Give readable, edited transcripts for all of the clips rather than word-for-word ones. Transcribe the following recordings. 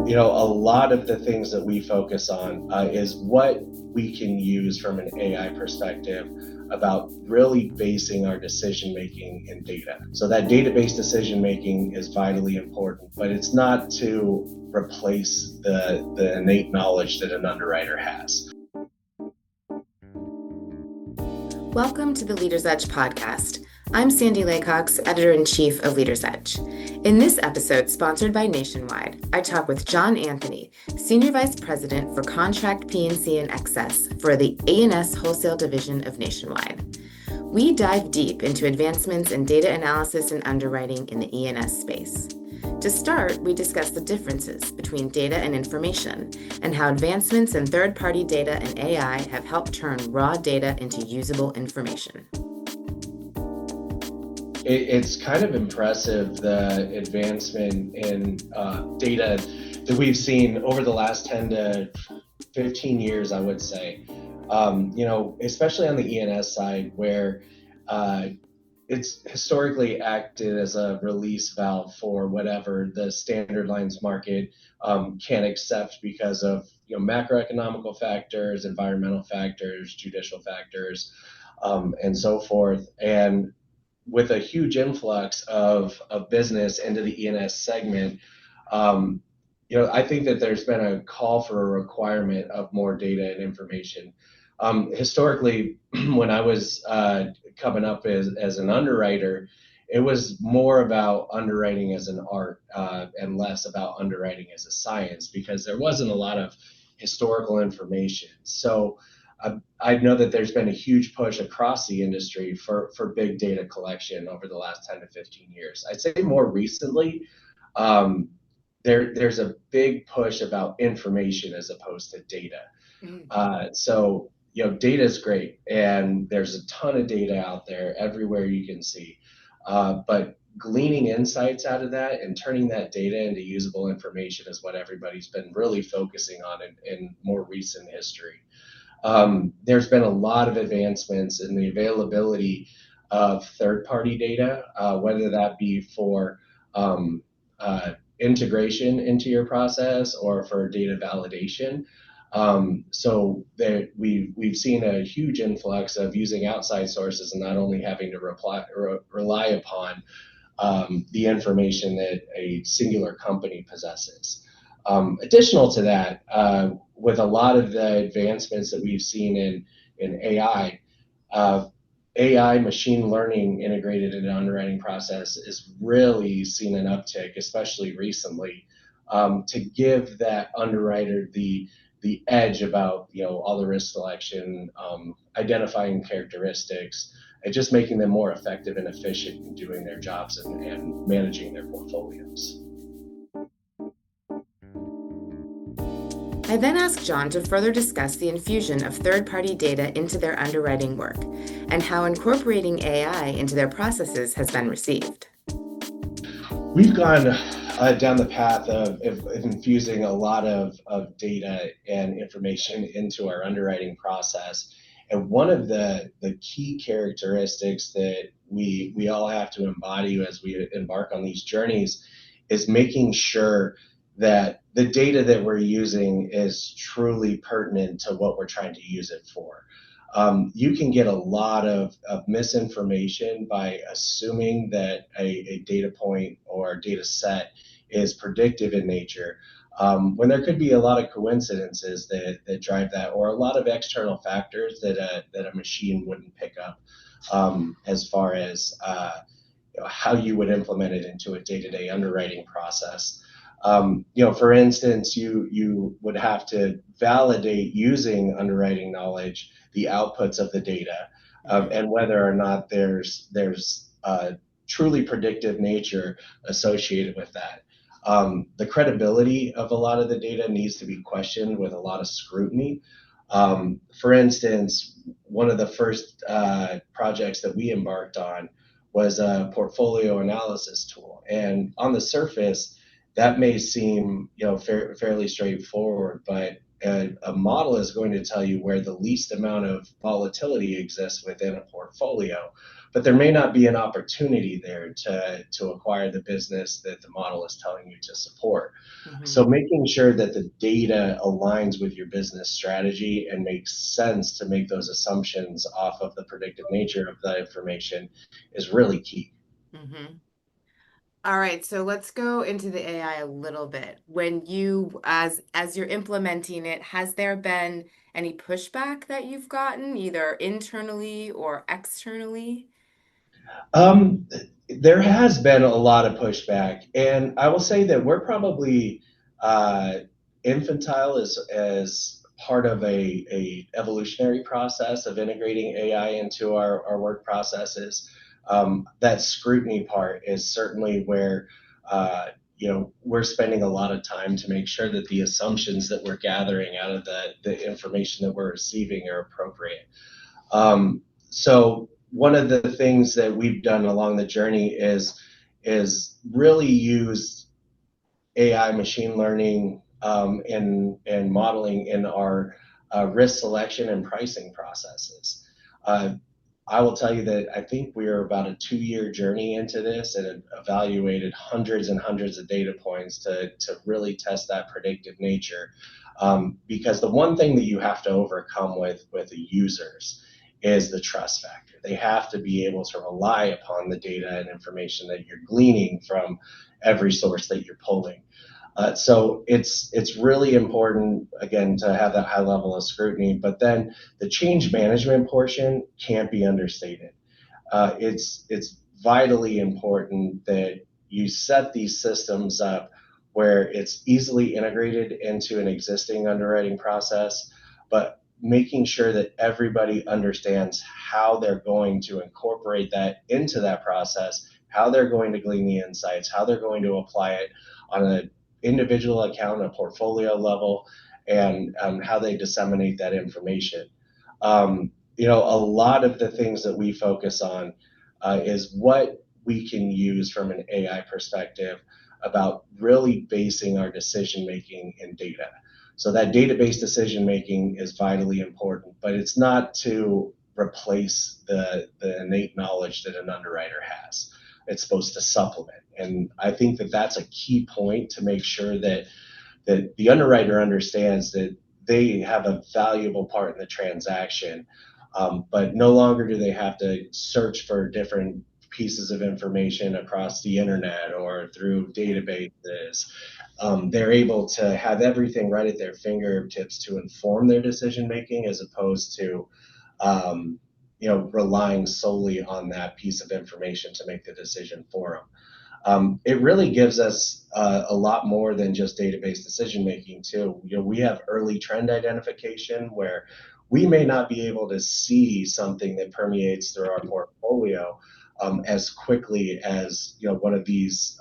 A lot of the things that we focus on is what we can use from an AI perspective about really basing our decision making in data. So that database decision making is vitally important, but it's not to replace the innate knowledge that an underwriter has. Welcome to the Leaders Edge podcast. I'm Sandy Laycox, Editor-in-Chief of Leaders Edge. In this episode, sponsored by Nationwide, I talk with John Anthony, Senior Vice President for Contract P&C and Excess for the A&S Wholesale Division of Nationwide. We dive deep into advancements in data analysis and underwriting in the E&S space. To start, we discuss the differences between data and information and how advancements in third-party data and AI have helped turn raw data into usable information. It's kind of impressive, the advancement in data that we've seen over the last 10 to 15 years, I would say. Especially on the E&S side, where it's historically acted as a release valve for whatever the standard lines market can accept because of macroeconomical factors, environmental factors, judicial factors, and so forth. And with a huge influx of business into the E&S segment, I think that there's been a call for a requirement of more data and information. Historically, when I was coming up as an underwriter, it was more about underwriting as an art and less about underwriting as a science, because there wasn't a lot of historical information. So I know that there's been a huge push across the industry for big data collection over the last 10 to 15 years. I'd say more recently, there's a big push about information as opposed to data. So data is great, and there's a ton of data out there everywhere you can see. But gleaning insights out of that and turning that data into usable information is what everybody's been really focusing on in more recent history. There's been a lot of advancements in the availability of third-party data, whether that be for integration into your process or for data validation. So we've seen a huge influx of using outside sources and not only having to rely upon the information that a singular company possesses. Additional to that, with a lot of the advancements that we've seen in AI, AI machine learning integrated in the underwriting process is really seen an uptick, especially recently, to give that underwriter the edge about all the risk selection, identifying characteristics, and just making them more effective and efficient in doing their jobs and managing their portfolios. I then asked John to further discuss the infusion of third-party data into their underwriting work and how incorporating AI into their processes has been received. We've gone down the path of infusing a lot of data and information into our underwriting process. And one of the key characteristics that we all have to embody as we embark on these journeys is making sure that the data that we're using is truly pertinent to what we're trying to use it for. You can get a lot of misinformation by assuming that a data point or data set is predictive in nature, when there could be a lot of coincidences that drive that, or a lot of external factors that a machine wouldn't pick up, as far as how you would implement it into a day-to-day underwriting process. For instance, you would have to validate using underwriting knowledge the outputs of the data, and whether or not there's truly predictive nature associated with that. The credibility of a lot of the data needs to be questioned with a lot of scrutiny. For instance, one of the first projects that we embarked on was a portfolio analysis tool, and on the surface, that may seem fairly straightforward, but a model is going to tell you where the least amount of volatility exists within a portfolio, but there may not be an opportunity there to acquire the business that the model is telling you to support. Mm-hmm. So making sure that the data aligns with your business strategy and makes sense to make those assumptions off of the predictive nature of the information is really key. Mm-hmm. All right, so let's go into the AI a little bit. When you, as you're implementing it, has there been any pushback that you've gotten, either internally or externally? Um, there has been a lot of pushback, and I will say that we're probably uh, infantile as part of a evolutionary process of integrating AI into our work processes. That scrutiny part is certainly where we're spending a lot of time to make sure that the assumptions that we're gathering out of the information that we're receiving are appropriate. So one of the things that we've done along the journey is really use AI, machine learning, and modeling in our risk selection and pricing processes. Uh, I will tell you that I think we are about a 2 year journey into this and have evaluated hundreds and hundreds of data points to really test that predictive nature. Because the one thing that you have to overcome with the users is the trust factor. They have to be able to rely upon the data and information that you're gleaning from every source that you're pulling. So it's really important again to have that high level of scrutiny, but then the change management portion can't be understated. It's vitally important that you set these systems up where it's easily integrated into an existing underwriting process, but making sure that everybody understands how they're going to incorporate that into that process, how they're going to glean the insights, how they're going to apply it on an individual account, a portfolio level, and how they disseminate that information. A lot of the things that we focus on is what we can use from an AI perspective about really basing our decision making in data. So that database decision making is vitally important, but it's not to replace the innate knowledge that an underwriter has. It's supposed to supplement. And I think that that's a key point to make sure that the underwriter understands that they have a valuable part in the transaction, but no longer do they have to search for different pieces of information across the internet or through databases. They're able to have everything right at their fingertips to inform their decision making, as opposed to relying solely on that piece of information to make the decision for them. It really gives us a lot more than just database decision making too. We have early trend identification where we may not be able to see something that permeates through our portfolio as quickly as one of these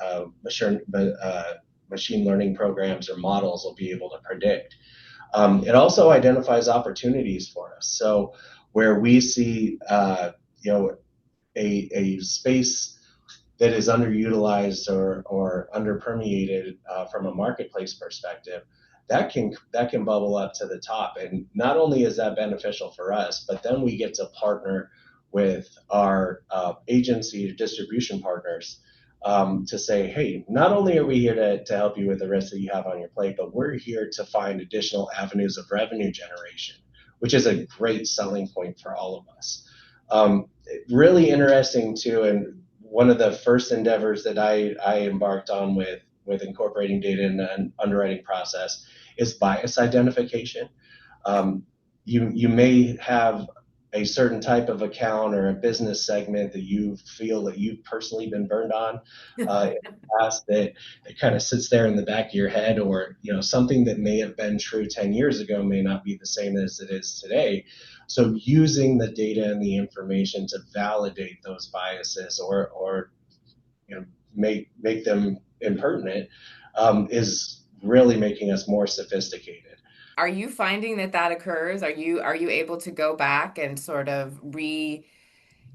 machine learning programs or models will be able to predict. It also identifies opportunities for us. So where we see a space that is underutilized or underpermeated from a marketplace perspective, that can bubble up to the top. And not only is that beneficial for us, but then we get to partner with our agency distribution partners to say, hey, not only are we here to help you with the risk that you have on your plate, but we're here to find additional avenues of revenue generation, which is a great selling point for all of us. Really interesting too, and one of the first endeavors that I embarked on with incorporating data in the underwriting process is bias identification. Um, you may have a certain type of account or a business segment that you feel that you've personally been burned on in the past that kind of sits there in the back of your head, or something that may have been true 10 years ago may not be the same as it is today. So using the data and the information to validate those biases or make them impertinent is really making us more sophisticated. Are you finding that that occurs? Are you able to go back and sort of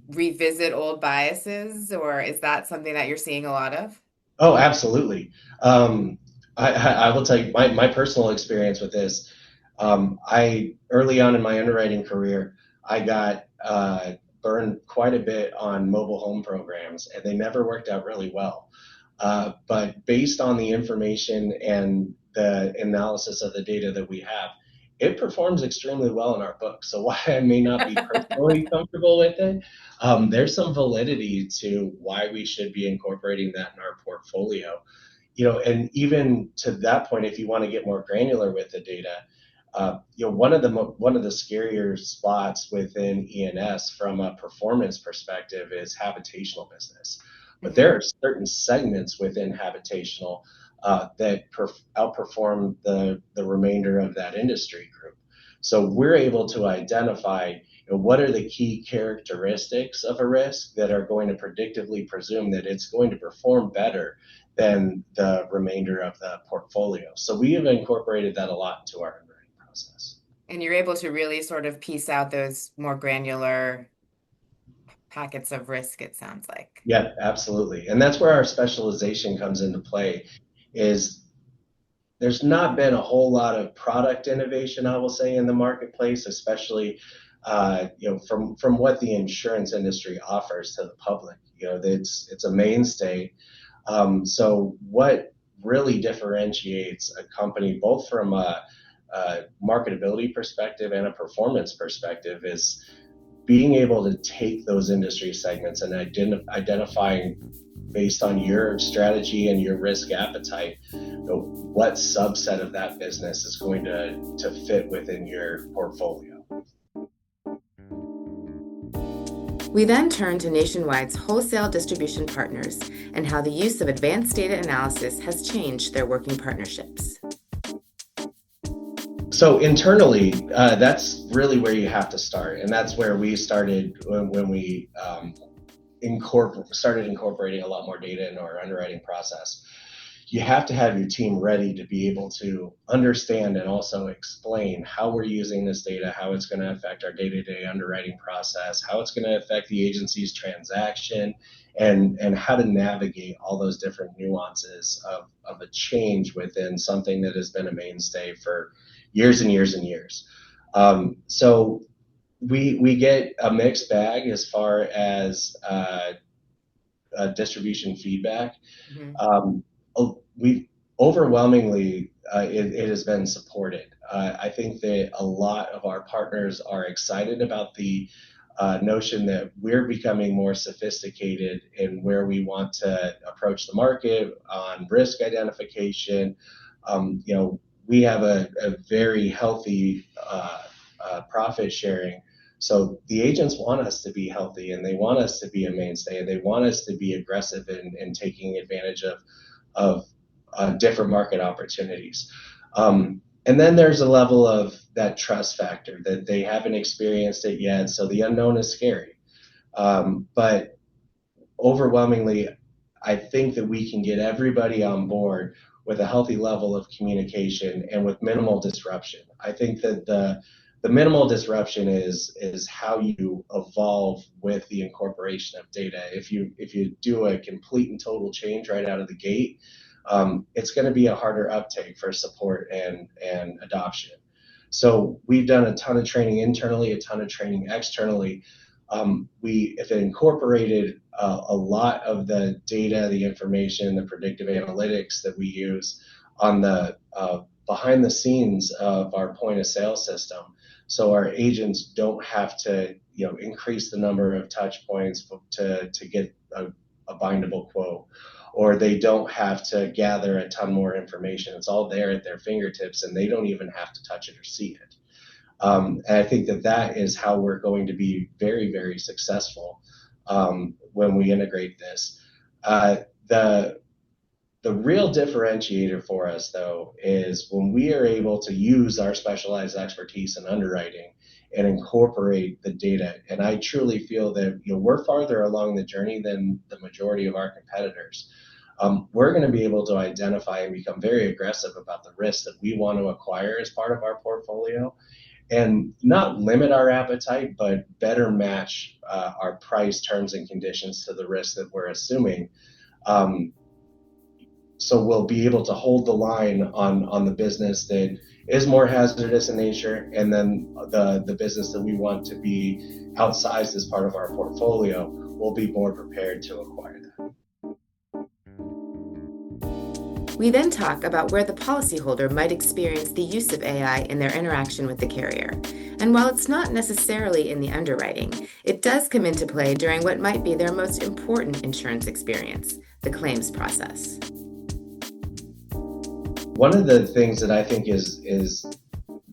revisit old biases, or is that something that you're seeing a lot of? Oh, absolutely. I will tell you my personal experience with this. I early on in my underwriting career, I got burned quite a bit on mobile home programs, and they never worked out really well. But based on the information and the analysis of the data that we have, it performs extremely well in our book. So while I may not be personally comfortable with it, there's some validity to why we should be incorporating that in our portfolio. And even to that point, if you want to get more granular with the data, one of the scarier spots within E&S from a performance perspective is habitational business. But there are certain segments within habitational that outperform the remainder of that industry group. So we're able to identify what are the key characteristics of a risk that are going to predictively presume that it's going to perform better than the remainder of the portfolio. So we have incorporated that a lot into our underwriting process. And you're able to really sort of piece out those more granular packets of risk, it sounds like. Yeah, absolutely. And that's where our specialization comes into play, is there's not been a whole lot of product innovation, I will say, in the marketplace, especially from what the insurance industry offers to the public. It's a mainstay. So what really differentiates a company, both from a marketability perspective and a performance perspective, is being able to take those industry segments and identifying based on your strategy and your risk appetite, what subset of that business is going to fit within your portfolio. We then turn to Nationwide's wholesale distribution partners and how the use of advanced data analysis has changed their working partnerships. So internally, that's really where you have to start. And that's where we started when we started incorporating a lot more data into our underwriting process. You have to have your team ready to be able to understand and also explain how we're using this data, how it's going to affect our day-to-day underwriting process, how it's going to affect the agency's transaction, and how to navigate all those different nuances of a change within something that has been a mainstay for years and years and years. So we get a mixed bag as far as distribution feedback. We overwhelmingly it has been supported. I think that a lot of our partners are excited about the notion that we're becoming more sophisticated in where we want to approach the market on risk identification. We have a very healthy profit sharing. So the agents want us to be healthy, and they want us to be a mainstay, and they want us to be aggressive in taking advantage of different market opportunities. And then there's a level of that trust factor that they haven't experienced it yet, so the unknown is scary. But overwhelmingly, I think that we can get everybody on board with a healthy level of communication and with minimal disruption. I think that the minimal disruption is how you evolve with the incorporation of data. If you do a complete and total change right out of the gate, it's going to be a harder uptake for support and adoption. So we've done a ton of training internally, a ton of training externally. We have incorporated a lot of the data, the information, the predictive analytics that we use on the behind the scenes of our point of sale system. So our agents don't have to increase the number of touch points to get a bindable quote, or they don't have to gather a ton more information. It's all there at their fingertips, and they don't even have to touch it or see it. And I think that is how we're going to be very, very successful when we integrate this. The real differentiator for us, though, is when we are able to use our specialized expertise in underwriting and incorporate the data. And I truly feel that we're farther along the journey than the majority of our competitors. We're going to be able to identify and become very aggressive about the risks that we want to acquire as part of our portfolio, and not limit our appetite, but better match our price terms and conditions to the risk that we're assuming. so we'll be able to hold the line on the business that is more hazardous in nature, and then the business that we want to be outsized as part of our portfolio, we'll be more prepared to acquire that. We then talk about where the policyholder might experience the use of AI in their interaction with the carrier. And while it's not necessarily in the underwriting, it does come into play during what might be their most important insurance experience, the claims process. One of the things that I think is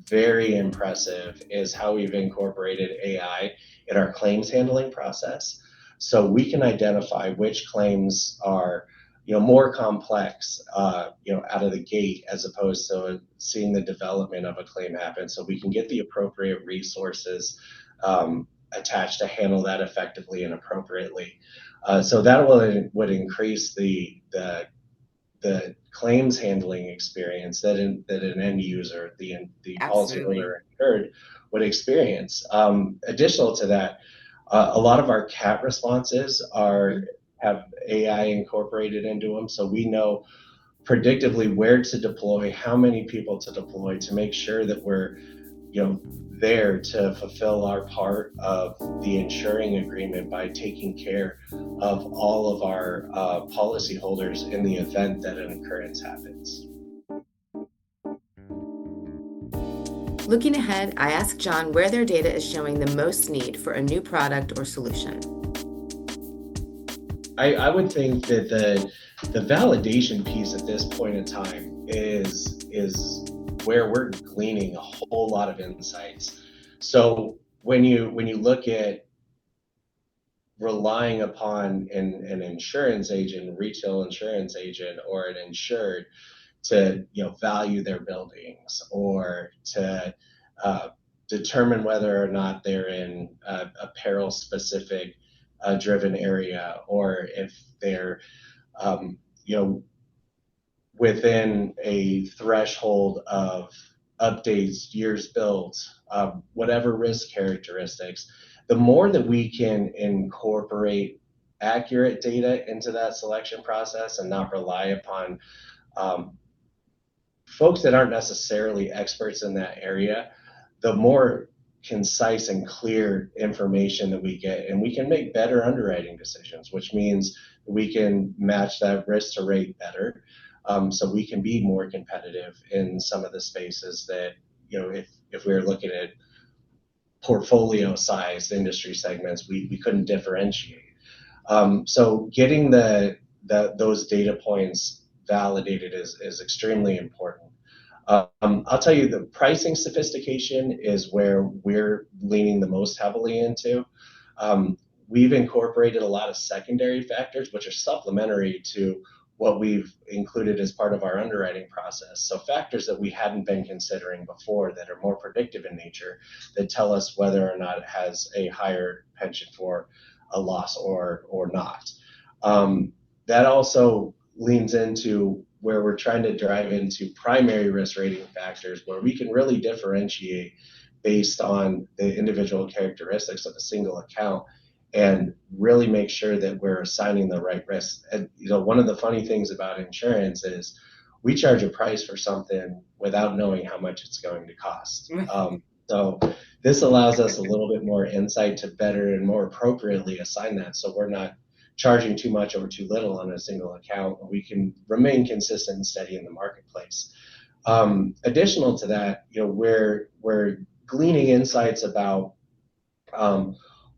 very impressive is how we've incorporated AI in our claims handling process. So we can identify which claims are more complex out of the gate, as opposed to seeing the development of a claim happen. So we can get the appropriate resources attached to handle that effectively and appropriately. So that would increase the claims handling experience that an end user, the policyholder insured, would experience. Additional to that, a lot of our CAT responses have AI incorporated into them, so we know predictively where to deploy, how many people to deploy, to make sure that we're there to fulfill our part of the insuring agreement by taking care of all of our policyholders in the event that an occurrence happens. Looking ahead, I asked John where their data is showing the most need for a new product or solution. I would think that the validation piece at this point in time is where we're gleaning a whole lot of insights. So when you look at relying upon an insurance agent, retail insurance agent, or an insured to value their buildings, or to determine whether or not they're in a peril specific driven area, or if they're within a threshold of updates, years built, whatever risk characteristics, the more that we can incorporate accurate data into that selection process and not rely upon folks that aren't necessarily experts in that area, the more concise and clear information that we get, and we can make better underwriting decisions, which means we can match that risk to rate better. So we can be more competitive in some of the spaces that, if we were looking at portfolio size industry segments, we couldn't differentiate. So getting those data points validated is extremely important. I'll tell you, the pricing sophistication is where we're leaning the most heavily into. We've incorporated a lot of secondary factors, which are supplementary to what we've included as part of our underwriting process. So factors that we hadn't been considering before, that are more predictive in nature, that tell us whether or not it has a higher penchant for a loss or not. That also leans into where we're trying to drive into primary risk rating factors, where we can really differentiate based on the individual characteristics of a single account and really make sure that we're assigning the right risk. And one of the funny things about insurance is we charge a price for something without knowing how much it's going to cost. So this allows us a little bit more insight to better and more appropriately assign that, so we're not charging too much or too little on a single account. We can remain consistent and steady in the marketplace. Additional to that, we're gleaning insights about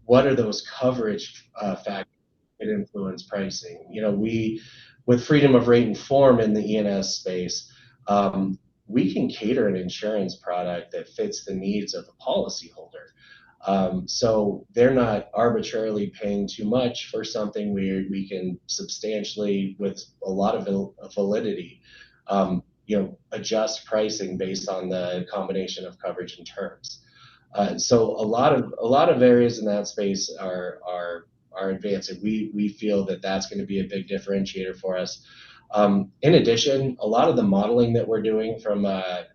what are those coverage factors that influence pricing. We, with freedom of rate and form in the E&S space, we can cater an insurance product that fits the needs of the policyholder. So they're not arbitrarily paying too much for something we can substantially, with a lot of validity, adjust pricing based on the combination of coverage and terms. So a lot of areas in that space are advancing. We feel that that's going to be a big differentiator for us. In addition, a lot of the modeling that we're doing from a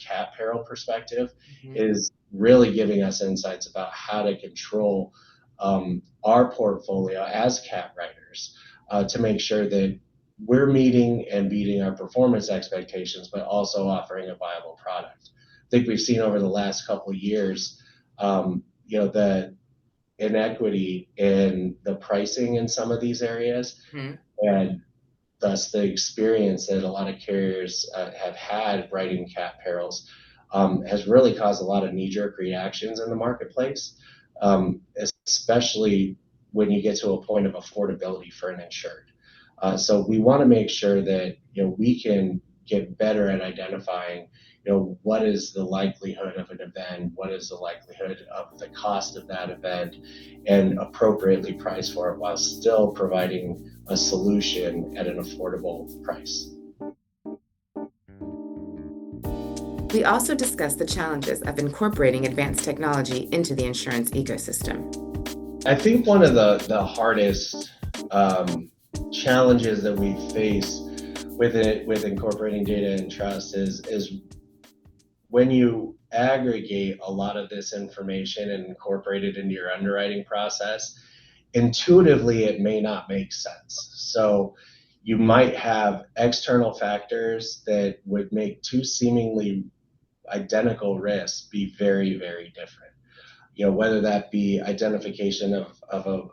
cat peril perspective is really giving us insights about how to control our portfolio as cat writers, to make sure that we're meeting and beating our performance expectations, but also offering a viable product. I think we've seen over the last couple of years, the inequity in the pricing in some of these areas, and thus the experience that a lot of carriers have had writing cat perils has really caused a lot of knee-jerk reactions in the marketplace, especially when you get to a point of affordability for an insured. So we want to make sure that we can get better at identifying what is the likelihood of an event, what is the likelihood of the cost of that event, and appropriately price for it while still providing a solution at an affordable price. We also discussed the challenges of incorporating advanced technology into the insurance ecosystem. I think one of the hardest challenges that we face with incorporating data and trust is when you aggregate a lot of this information and incorporate it into your underwriting process, intuitively it may not make sense. So you might have external factors that would make two seemingly identical risks be very, very different. Whether that be identification of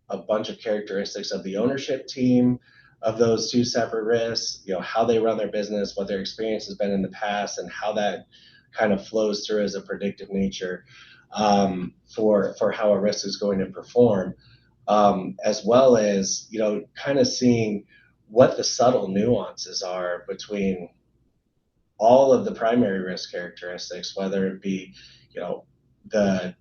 a bunch of characteristics of the ownership team of those two separate risks, how they run their business, what their experience has been in the past, and how that kind of flows through as a predictive nature for how a risk is going to perform, as well as kind of seeing what the subtle nuances are between all of the primary risk characteristics, whether it be the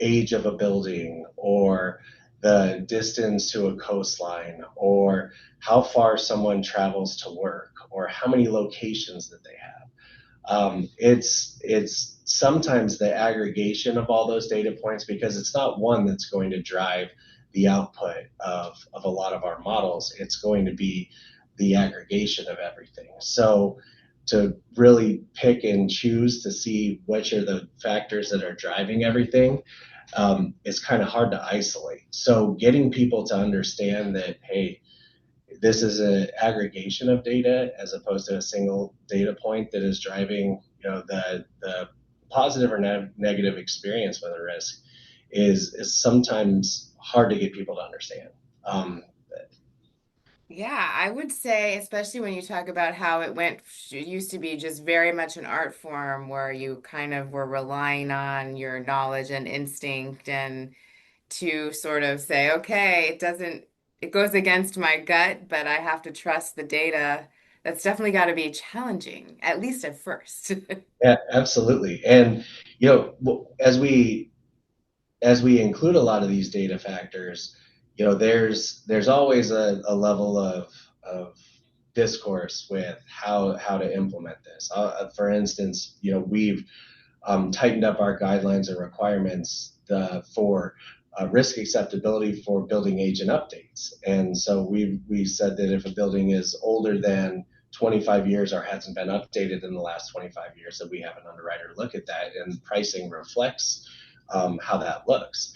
age of a building or the distance to a coastline or how far someone travels to work or how many locations that they have. It's sometimes the aggregation of all those data points, because it's not one that's going to drive the output of a lot of our models. It's going to be the aggregation of everything. So to really pick and choose to see which are the factors that are driving everything is kind of hard to isolate. So getting people to understand that, hey, this is an aggregation of data as opposed to a single data point that is driving the positive or negative experience with a risk is sometimes hard to get people to understand. Yeah, I would say, especially when you talk about how it used to be just very much an art form where you kind of were relying on your knowledge and instinct, and to sort of say, okay, it goes against my gut, but I have to trust the data. That's definitely got to be challenging, at least at first. Yeah, absolutely. And as we include a lot of these data factors, there's always a level of discourse with how to implement this. For instance, we've tightened up our guidelines and requirements for risk acceptability for building age and updates. And so we said that if a building is older than 25 years or hasn't been updated in the last 25 years, that we have an underwriter look at that, and pricing reflects how that looks.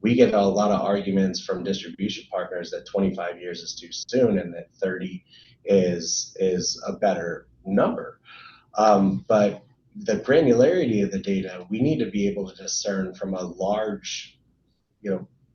We get a lot of arguments from distribution partners that 25 years is too soon and that 30 is a better number. But the granularity of the data, we need to be able to discern from a large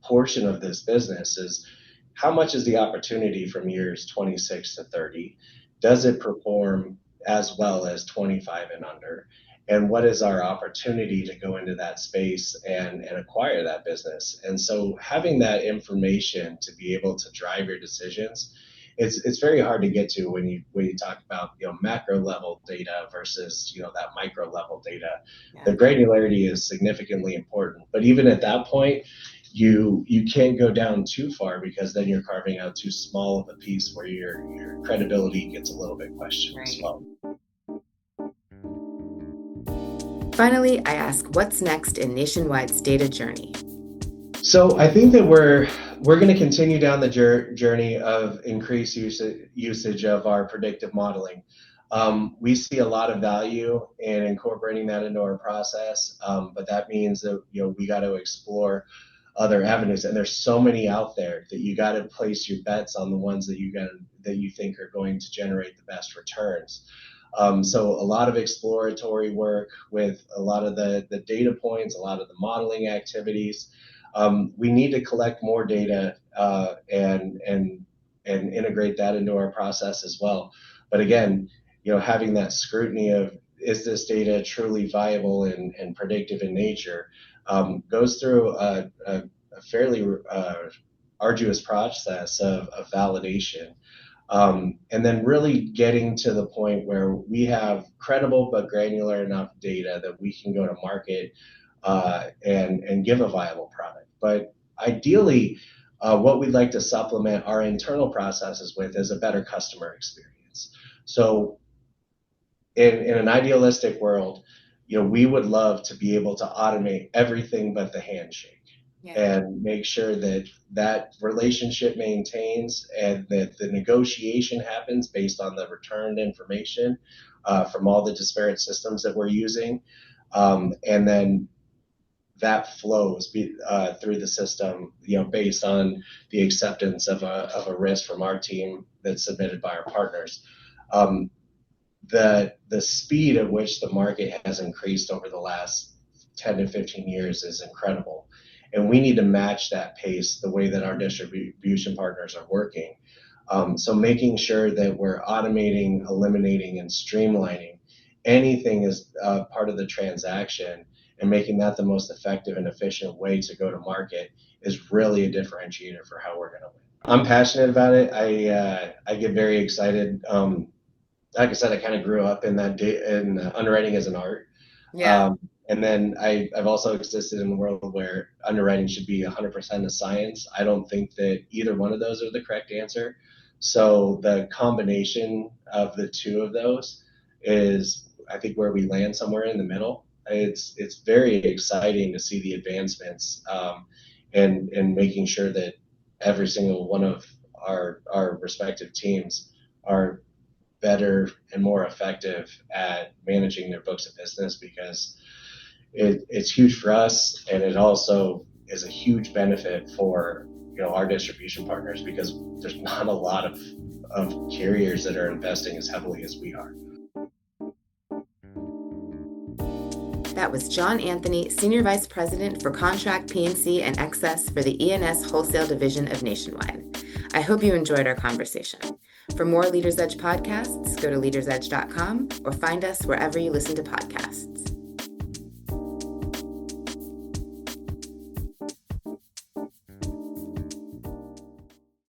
portion of this business is how much is the opportunity from years 26 to 30? Does it perform as well as 25 and under? And what is our opportunity to go into that space and acquire that business? And so having that information to be able to drive your decisions, it's very hard to get to when you talk about macro level data versus that micro level data. Yeah. The granularity is significantly important, but even at that point, you can't go down too far, because then you're carving out too small of a piece where your credibility gets a little bit questioned as well. Finally, I ask, what's next in Nationwide's data journey? So I think that we're going to continue down the journey of increased usage of our predictive modeling. We see a lot of value in incorporating that into our process, but that means that we got to explore other avenues. And there's so many out there that you got to place your bets on the ones that you think are going to generate the best returns. So a lot of exploratory work with a lot of the data points, a lot of the modeling activities. We need to collect more data and integrate that into our process as well. But again, having that scrutiny of, is this data truly viable and predictive in nature, goes through a fairly arduous process of validation. And then really getting to the point where we have credible but granular enough data that we can go to market and give a viable product. But ideally, what we'd like to supplement our internal processes with is a better customer experience. So in an idealistic world, we would love to be able to automate everything but the handshake. Yeah. And make sure that relationship maintains and that the negotiation happens based on the returned information from all the disparate systems that we're using. And then that flows through the system, based on the acceptance of a risk from our team that's submitted by our partners. The speed at which the market has increased over the last 10 to 15 years is incredible. And we need to match that pace the way that our distribution partners are working. So making sure that we're automating, eliminating, and streamlining anything as part of the transaction and making that the most effective and efficient way to go to market is really a differentiator for how we're going to win. I'm passionate about it. I get very excited. Like I said, I kind of grew up in underwriting as an art. Yeah. And then I've also existed in a world where underwriting should be 100% a science. I don't think that either one of those are the correct answer. So the combination of the two of those is, I think, where we land somewhere in the middle. It's very exciting to see the advancements and making sure that every single one of our respective teams are better and more effective at managing their books of business, because it's huge for us, and it also is a huge benefit for our distribution partners, because there's not a lot of carriers that are investing as heavily as we are. That was John Anthony, Senior Vice President for Contract, P&C, and Excess for the E&S Wholesale Division of Nationwide. I hope you enjoyed our conversation. For more Leaders Edge podcasts, go to leadersedge.com or find us wherever you listen to podcasts.